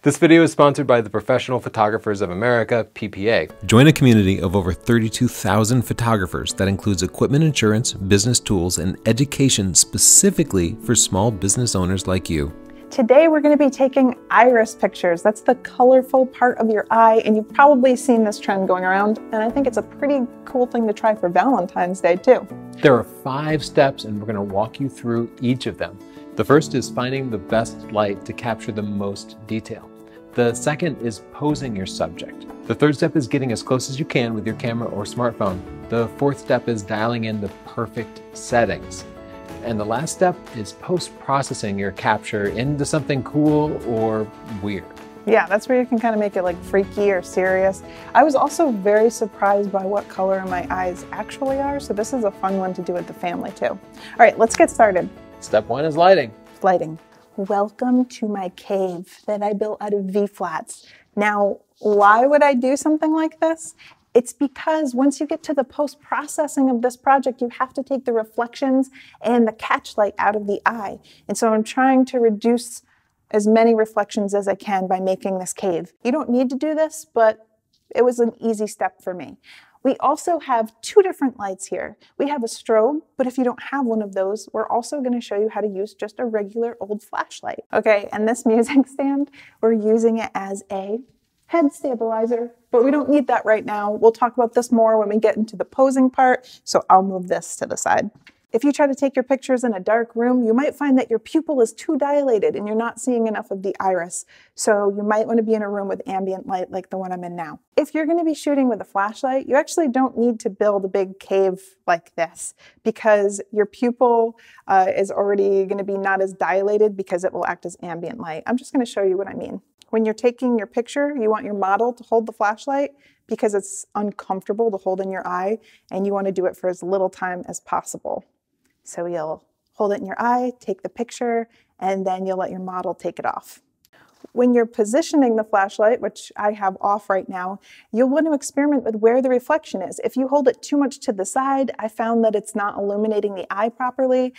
This video is sponsored by the Professional Photographers of America, PPA. Join a community of over 32,000 photographers that includes equipment insurance, business tools, and education specifically for small business owners like you. Today we're going to be taking iris pictures. That's the colorful part of your eye, and you've probably seen this trend going around, and I think it's a pretty cool thing to try for Valentine's Day too. There are 5 steps, and we're going to walk you through each of them. The first is finding the best light to capture the most detail. The second is posing your subject. The third step is getting as close as you can with your camera or smartphone. The fourth step is dialing in the perfect settings. And the last step is post-processing your capture into something cool or weird. Yeah, that's where you can kind of make it like freaky or serious. I was also very surprised by what color my eyes actually are, so this is a fun one to do with the family too. All right, let's get started. Step 1 is lighting. Lighting. Welcome to my cave that I built out of V-flats. Now, why would I do something like this? It's because once you get to the post-processing of this project, you have to take the reflections and the catch light out of the eye. And so I'm trying to reduce as many reflections as I can by making this cave. You don't need to do this, but it was an easy step for me. We also have 2 different lights here. We have a strobe, but if you don't have one of those, we're also going to show you how to use just a regular old flashlight. Okay, and this music stand, we're using it as a head stabilizer, but we don't need that right now. We'll talk about this more when we get into the posing part, so I'll move this to the side. If you try to take your pictures in a dark room, you might find that your pupil is too dilated and you're not seeing enough of the iris. So you might want to be in a room with ambient light like the one I'm in now. If you're going to be shooting with a flashlight, you actually don't need to build a big cave like this because your pupil is already going to be not as dilated because it will act as ambient light. I'm just going to show you what I mean. When you're taking your picture, you want your model to hold the flashlight because it's uncomfortable to hold in your eye and you want to do it for as little time as possible. So you'll hold it in your eye, take the picture, and then you'll let your model take it off. When you're positioning the flashlight, which I have off right now, you'll want to experiment with where the reflection is. If you hold it too much to the side, I found that it's not illuminating the eye properly.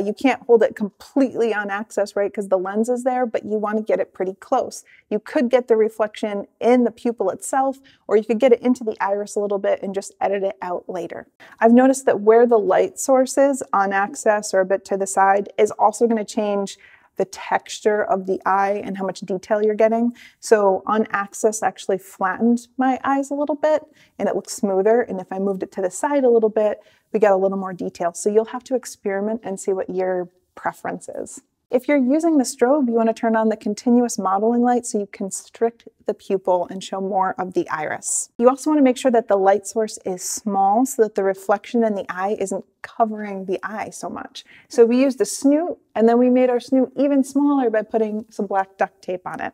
You can't hold it completely on axis, right, because the lens is there, but you want to get it pretty close. You could get the reflection in the pupil itself, or you could get it into the iris a little bit and just edit it out later. I've noticed that where the light source is, on axis or a bit to the side, is also going to change the texture of the eye and how much detail you're getting. So on axis actually flattened my eyes a little bit and it looks smoother. And if I moved it to the side a little bit, we get a little more detail. So you'll have to experiment and see what your preference is. If you're using the strobe, you want to turn on the continuous modeling light so you constrict the pupil and show more of the iris. You also want to make sure that the light source is small so that the reflection in the eye isn't covering the eye so much. So we used a snoot and then we made our snoot even smaller by putting some black duct tape on it.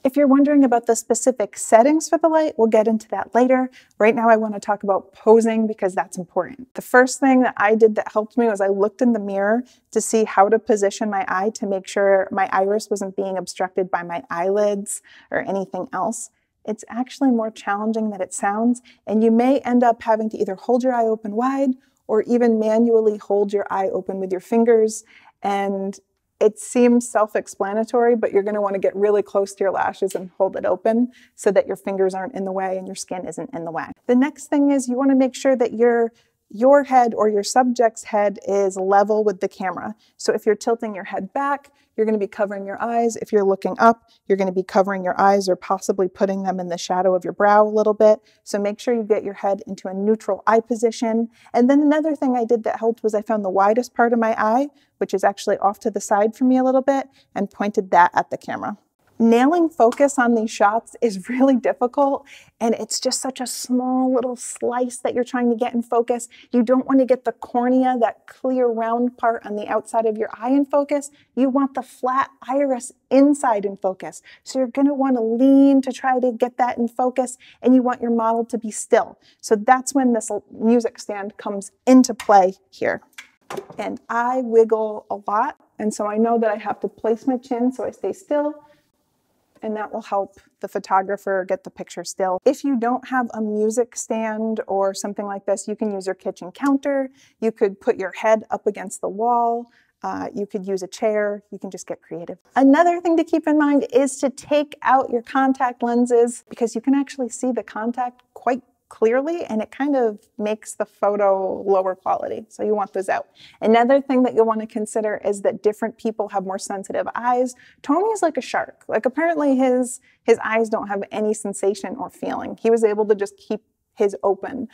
If you're wondering about the specific settings for the light, we'll get into that later. Right now I want to talk about posing because that's important. The first thing that I did that helped me was I looked in the mirror to see how to position my eye to make sure my iris wasn't being obstructed by my eyelids or anything else. It's actually more challenging than it sounds, and you may end up having to either hold your eye open wide or even manually hold your eye open with your fingers. And it seems self-explanatory, but you're going to want to get really close to your lashes and hold it open so that your fingers aren't in the way and your skin isn't in the way. The next thing is you want to make sure that your head or your subject's head is level with the camera. So if you're tilting your head back, you're going to be covering your eyes. If you're looking up, you're going to be covering your eyes or possibly putting them in the shadow of your brow a little bit. So make sure you get your head into a neutral eye position. And then another thing I did that helped was I found the widest part of my eye, which is actually off to the side from me a little bit, and pointed that at the camera. Nailing focus on these shots is really difficult, and it's just such a small little slice that you're trying to get in focus. You don't want to get the cornea, that clear round part on the outside of your eye in focus. You want the flat iris inside in focus. So you're going to want to lean to try to get that in focus, and you want your model to be still. So that's when this music stand comes into play here. And I wiggle a lot, and so I know that I have to place my chin so I stay still, and that will help the photographer get the picture still. If you don't have a music stand or something like this, you can use your kitchen counter. You could put your head up against the wall. You could use a chair. You can just get creative. Another thing to keep in mind is to take out your contact lenses, because you can actually see the contact quite clearly, and it kind of makes the photo lower quality. So you want those out. Another thing that you'll want to consider is that different people have more sensitive eyes. Tony's like a shark. Like, apparently his eyes don't have any sensation or feeling. He was able to just keep his open.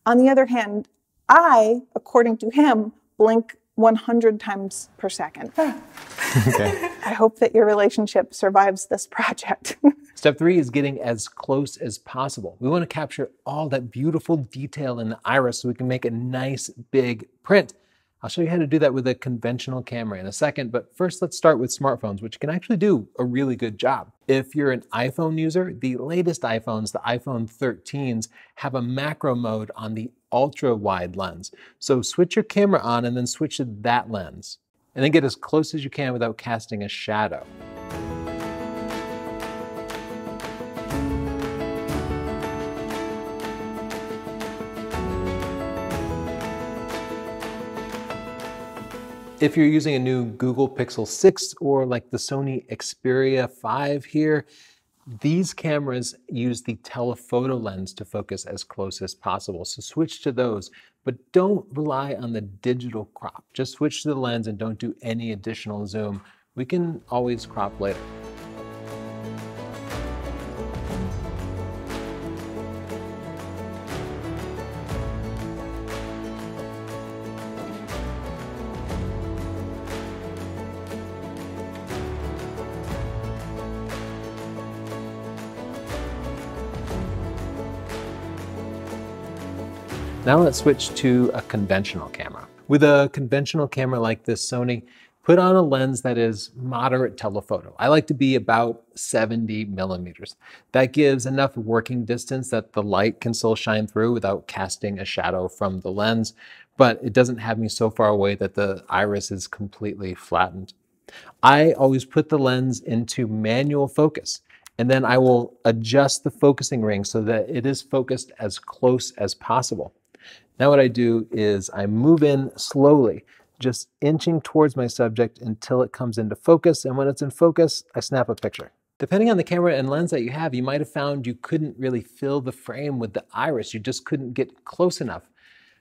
On the other hand, I, according to him, blink 100 times per second. Okay. I hope that your relationship survives this project. Step 3 is getting as close as possible. We want to capture all that beautiful detail in the iris so we can make a nice big print. I'll show you how to do that with a conventional camera in a second, but first let's start with smartphones, which can actually do a really good job. If you're an iPhone user, the latest iPhones, the iPhone 13s, have a macro mode on the ultra wide lens. So switch your camera on and then switch to that lens, and then get as close as you can without casting a shadow. If you're using a new Google Pixel 6 or like the Sony Xperia 5 here, these cameras use the telephoto lens to focus as close as possible. So switch to those, but don't rely on the digital crop. Just switch to the lens and don't do any additional zoom. We can always crop later. Now let's switch to a conventional camera. With a conventional camera like this Sony, put on a lens that is moderate telephoto. I like to be about 70 millimeters. That gives enough working distance that the light can still shine through without casting a shadow from the lens, but it doesn't have me so far away that the iris is completely flattened. I always put the lens into manual focus, and then I will adjust the focusing ring so that it is focused as close as possible. Now what I do is I move in slowly, just inching towards my subject until it comes into focus, and when it's in focus, I snap a picture. Depending on the camera and lens that you have, you might have found you couldn't really fill the frame with the iris. You just couldn't get close enough.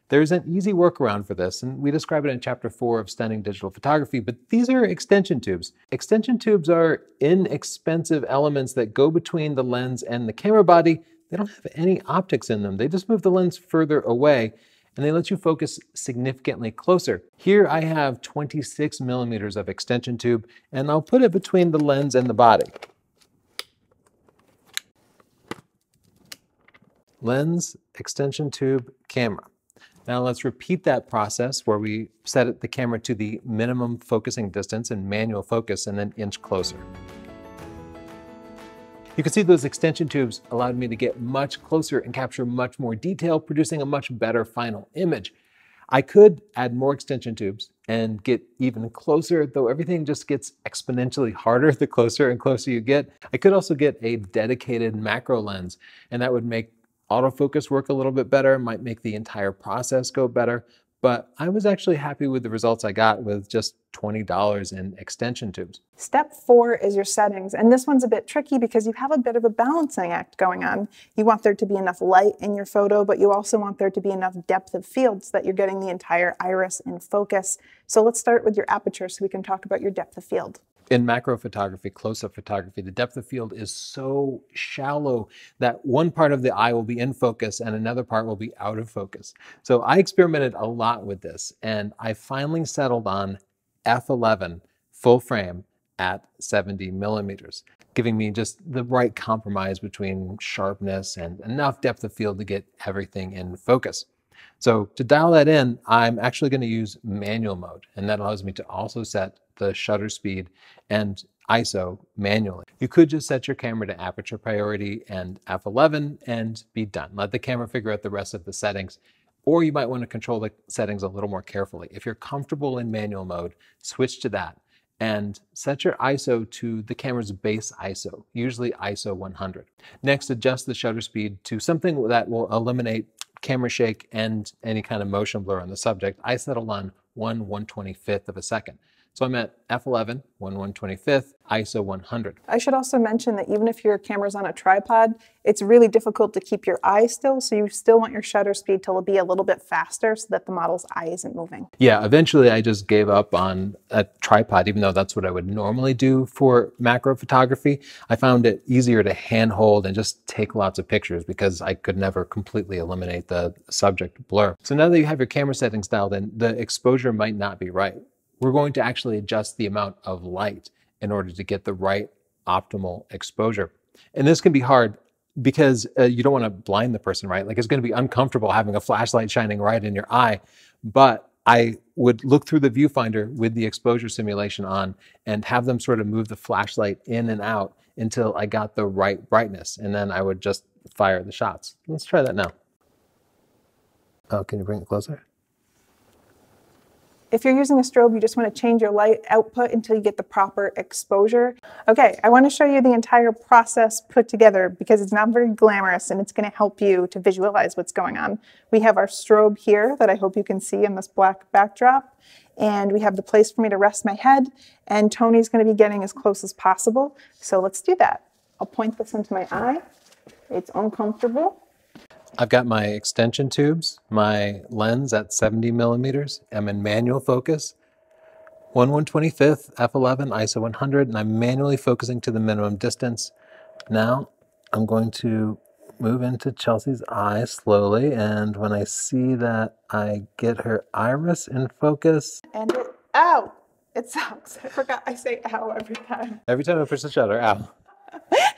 There's an easy workaround for this, and we describe it in Chapter 4 of Stunning Digital Photography, but these are extension tubes. Extension tubes are inexpensive elements that go between the lens and the camera body. They don't have any optics in them. They just move the lens further away, and they let you focus significantly closer. Here I have 26 millimeters of extension tube, and I'll put it between the lens and the body. Lens, extension tube, camera. Now let's repeat that process where we set the camera to the minimum focusing distance in manual focus and then inch closer. You can see those extension tubes allowed me to get much closer and capture much more detail, producing a much better final image. I could add more extension tubes and get even closer, though everything just gets exponentially harder the closer and closer you get. I could also get a dedicated macro lens, and that would make autofocus work a little bit better, might make the entire process go better. But I was actually happy with the results I got with just $20 in extension tubes. Step 4 is your settings, and this one's a bit tricky because you have a bit of a balancing act going on. You want there to be enough light in your photo, but you also want there to be enough depth of field so that you're getting the entire iris in focus. So let's start with your aperture so we can talk about your depth of field. In macro photography, close-up photography, the depth of field is so shallow that one part of the eye will be in focus and another part will be out of focus. So I experimented a lot with this, and I finally settled on f11 full frame at 70 millimeters, giving me just the right compromise between sharpness and enough depth of field to get everything in focus. So to dial that in, I'm actually going to use manual mode, and that allows me to also set the shutter speed and ISO manually. You could just set your camera to aperture priority and f11 and be done. Let the camera figure out the rest of the settings, or you might want to control the settings a little more carefully. If you're comfortable in manual mode, switch to that and set your ISO to the camera's base ISO, usually ISO 100. Next, adjust the shutter speed to something that will eliminate camera shake and any kind of motion blur on the subject. I settled on 1/125th of a second. So I'm at f11, 1/125th, ISO 100. I should also mention that even if your camera's on a tripod, it's really difficult to keep your eye still, so you still want your shutter speed to be a little bit faster so that the model's eye isn't moving. Yeah, eventually I just gave up on a tripod, even though that's what I would normally do for macro photography. I found it easier to handhold and just take lots of pictures because I could never completely eliminate the subject blur. So now that you have your camera settings dialed in, the exposure might not be right. We're going to actually adjust the amount of light in order to get the right optimal exposure. And this can be hard because you don't want to blind the person, right? Like, it's going to be uncomfortable having a flashlight shining right in your eye. But I would look through the viewfinder with the exposure simulation on and have them sort of move the flashlight in and out until I got the right brightness. And then I would just fire the shots. Let's try that now. Oh, can you bring it closer? If you're using a strobe, you just want to change your light output until you get the proper exposure. Okay, I want to show you the entire process put together because it's not very glamorous and it's going to help you to visualize what's going on. We have our strobe here that I hope you can see in this black backdrop. And we have the place for me to rest my head. And Tony's going to be getting as close as possible. So let's do that. I'll point this into my eye. It's uncomfortable. I've got my extension tubes, my lens at 70 millimeters. I'm in manual focus, 1/125th, f11, ISO 100, and I'm manually focusing to the minimum distance. Now I'm going to move into Chelsea's eye slowly, and when I see that I get her iris in focus. And ow! It sucks. I forgot I say ow every time. Every time I push the shutter, ow.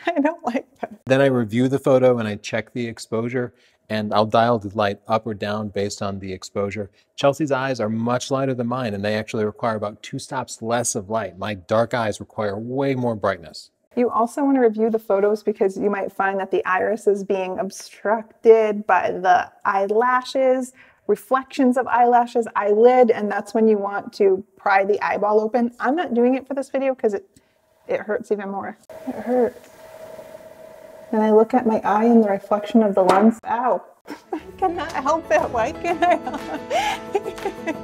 I don't like that. Then I review the photo and I check the exposure, and I'll dial the light up or down based on the exposure. Chelsea's eyes are much lighter than mine, and they actually require about 2 stops less of light. My dark eyes require way more brightness. You also want to review the photos because you might find that the iris is being obstructed by the eyelashes, reflections of eyelashes, eyelid, and that's when you want to pry the eyeball open. I'm not doing it for this video because it hurts even more. It hurts. And I look at my eye in the reflection of the lens. Ow! I cannot help it. Why can't I help it?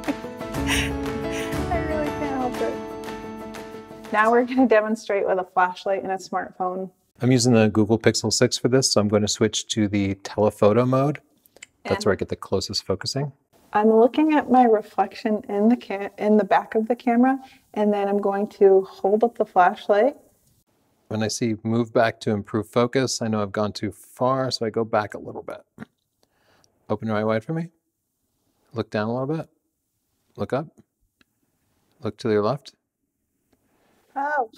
I really can't help it. Now we're going to demonstrate with a flashlight and a smartphone. I'm using the Google Pixel 6 for this, so I'm going to switch to the telephoto mode. That's where I get the closest focusing. I'm looking at my reflection in the back of the camera, and then I'm going to hold up the flashlight. When I see move back to improve focus, I know I've gone too far, so I go back a little bit. Open your eye wide for me. Look down a little bit. Look up. Look to your left. Oh.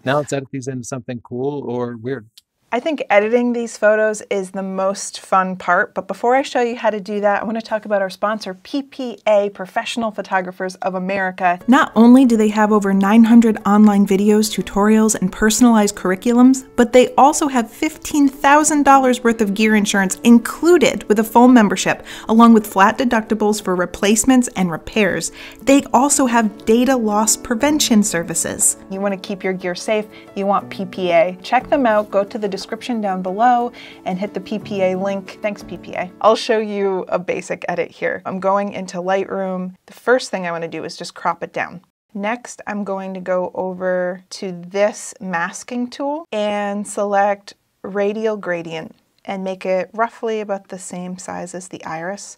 Now let's edit these into something cool or weird. I think editing these photos is the most fun part, but before I show you how to do that, I want to talk about our sponsor, PPA, Professional Photographers of America. Not only do they have over 900 online videos, tutorials, and personalized curriculums, but they also have $15,000 worth of gear insurance included with a phone membership, along with flat deductibles for replacements and repairs. They also have data loss prevention services. You want to keep your gear safe, you want PPA. Check them out, go to the description down below and hit the PPA link. Thanks, PPA. I'll show you a basic edit here. I'm going into Lightroom. The first thing I want to do is just crop it down. Next, I'm going to go over to this masking tool and select radial gradient and make it roughly about the same size as the iris.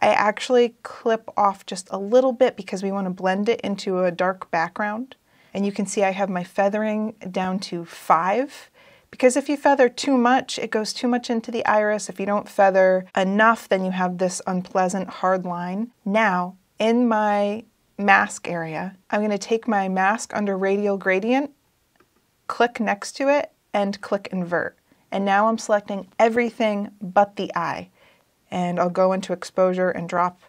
I actually clip off just a little bit because we want to blend it into a dark background. And you can see I have my feathering down to 5. Because if you feather too much, it goes too much into the iris. If you don't feather enough, then you have this unpleasant hard line. Now, in my mask area, I'm going to take my mask under radial gradient, click next to it, and click invert. And now I'm selecting everything but the eye. And I'll go into exposure and drop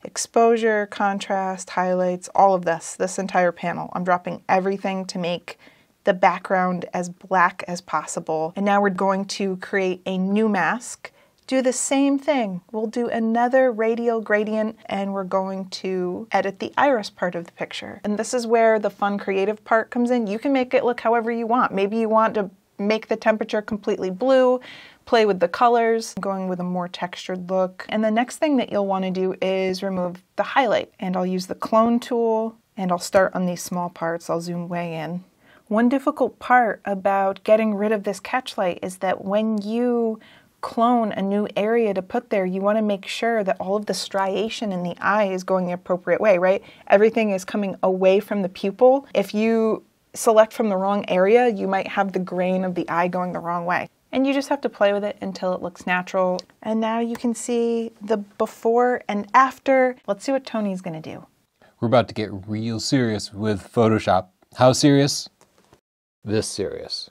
exposure, contrast, highlights, all of this entire panel. I'm dropping everything to make the background as black as possible. And now we're going to create a new mask. Do the same thing. We'll do another radial gradient and we're going to edit the iris part of the picture. And this is where the fun creative part comes in. You can make it look however you want. Maybe you want to make the temperature completely blue, play with the colors, going with a more textured look. And the next thing that you'll want to do is remove the highlight. And I'll use the clone tool And I'll start on these small parts. I'll zoom way in. One difficult part about getting rid of this catch light is that when you clone a new area to put there, you want to make sure that all of the striation in the eye is going the appropriate way, right? Everything is coming away from the pupil. If you select from the wrong area, you might have the grain of the eye going the wrong way. And you just have to play with it until it looks natural. And now you can see the before and after. Let's see what Tony's gonna do. We're about to get real serious with Photoshop. How serious? This serious.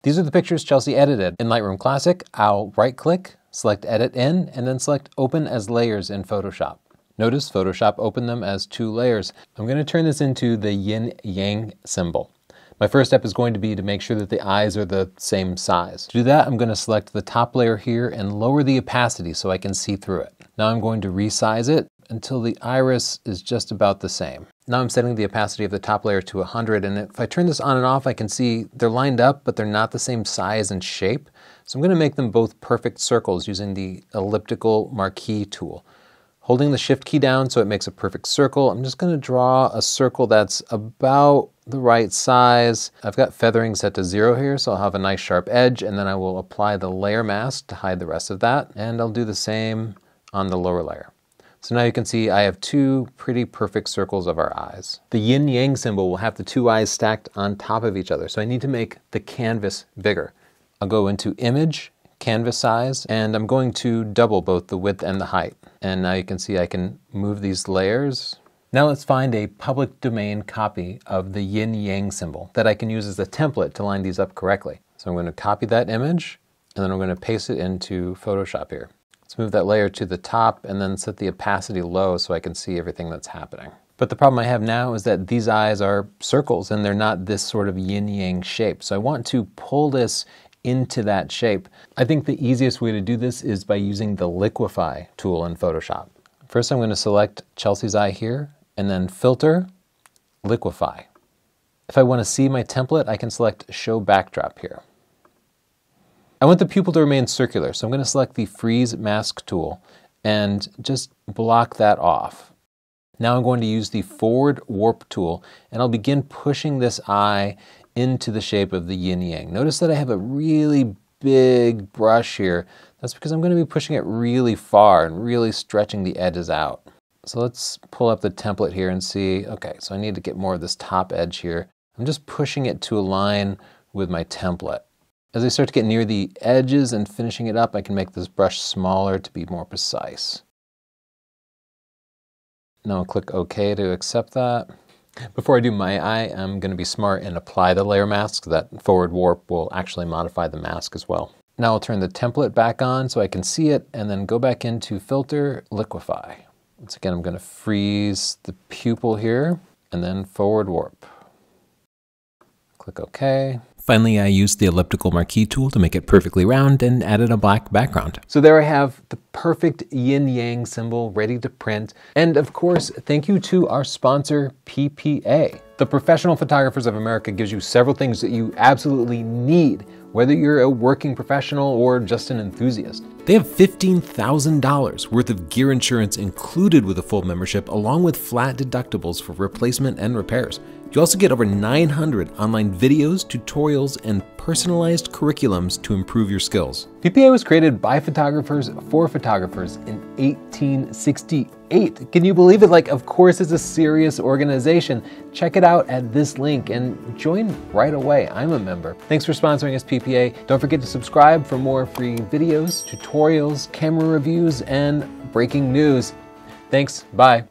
These are the pictures Chelsea edited. In Lightroom Classic, I'll right-click, select Edit In, and then select Open as Layers in Photoshop. Notice Photoshop opened them as 2 layers. I'm going to turn this into the yin-yang symbol. My first step is going to be to make sure that the eyes are the same size. To do that, I'm going to select the top layer here and lower the opacity so I can see through it. Now I'm going to resize it until the iris is just about the same. Now I'm setting the opacity of the top layer to 100, and if I turn this on and off, I can see they're lined up, but they're not the same size and shape. So I'm going to make them both perfect circles using the elliptical marquee tool. Holding the Shift key down so it makes a perfect circle, I'm just going to draw a circle that's about the right size. I've got feathering set to 0 here, so I'll have a nice sharp edge, and then I will apply the layer mask to hide the rest of that, and I'll do the same on the lower layer. So now you can see I have 2 pretty perfect circles of our eyes. The yin-yang symbol will have the 2 eyes stacked on top of each other, so I need to make the canvas bigger. I'll go into Image, Canvas Size, and I'm going to double both the width and the height. And now you can see I can move these layers. Now let's find a public domain copy of the yin-yang symbol that I can use as a template to line these up correctly. So I'm going to copy that image, and then I'm going to paste it into Photoshop here. Let's move that layer to the top and then set the opacity low so I can see everything that's happening. But the problem I have now is that these eyes are circles and they're not this sort of yin-yang shape. So I want to pull this into that shape. I think the easiest way to do this is by using the Liquify tool in Photoshop. First I'm going to select Chelsea's eye here and then Filter, Liquify. If I want to see my template, I can select Show Backdrop here. I want the pupil to remain circular, so I'm going to select the Freeze Mask tool and just block that off. Now I'm going to use the Forward Warp tool, and I'll begin pushing this eye into the shape of the yin-yang. Notice that I have a really big brush here. That's because I'm going to be pushing it really far and really stretching the edges out. So let's pull up the template here and see, okay, so I need to get more of this top edge here. I'm just pushing it to align with my template. As I start to get near the edges and finishing it up, I can make this brush smaller to be more precise. Now I'll click OK to accept that. Before I do my eye, I'm going to be smart and apply the layer mask. That forward warp will actually modify the mask as well. Now I'll turn the template back on so I can see it and then go back into Filter, Liquify. Once again, I'm going to freeze the pupil here and then forward warp. Click OK. Finally, I used the elliptical marquee tool to make it perfectly round and added a black background. So there I have the perfect yin-yang symbol ready to print. And of course, thank you to our sponsor, PPA. The Professional Photographers of America gives you several things that you absolutely need, whether you're a working professional or just an enthusiast. They have $15,000 worth of gear insurance included with a full membership, along with flat deductibles for replacement and repairs. You also get over 900 online videos, tutorials, and personalized curriculums to improve your skills. PPA was created by photographers for photographers in 1868. Can you believe it? Like, of course, it's a serious organization. Check it out at this link and join right away. I'm a member. Thanks for sponsoring us, PPA. Don't forget to subscribe for more free videos, tutorials, camera reviews, and breaking news. Thanks. Bye.